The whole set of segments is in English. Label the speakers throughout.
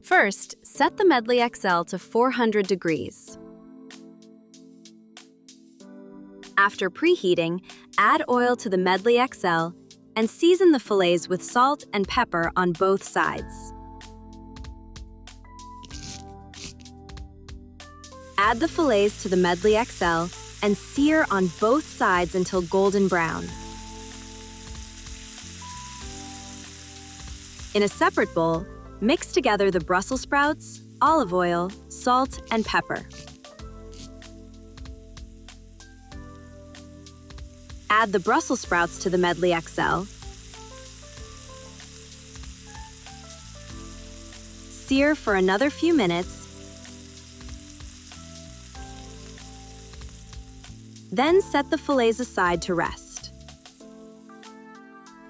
Speaker 1: First, set the Medley XL to 400 degrees. After preheating, add oil to the Medley XL and season the fillets with salt and pepper on both sides. Add the fillets to the Medley XL and sear on both sides until golden brown. In a separate bowl, mix together the Brussels sprouts, olive oil, salt, and pepper. Add the Brussels sprouts to the Medley XL. Sear for another few minutes. Then set the fillets aside to rest.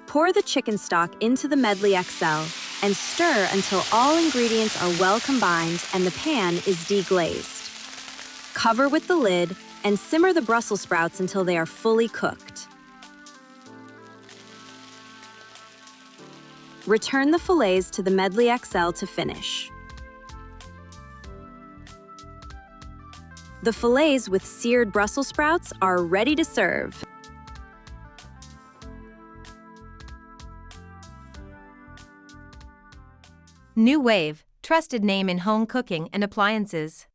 Speaker 1: Pour the chicken stock into the Medley XL and stir until all ingredients are well combined and the pan is deglazed. Cover with the lid and simmer the Brussels sprouts until they are fully cooked. Return the fillets to the Medley XL to finish. The fillets with seared Brussels sprouts are ready to serve.
Speaker 2: Nuwave, trusted name in home cooking and appliances.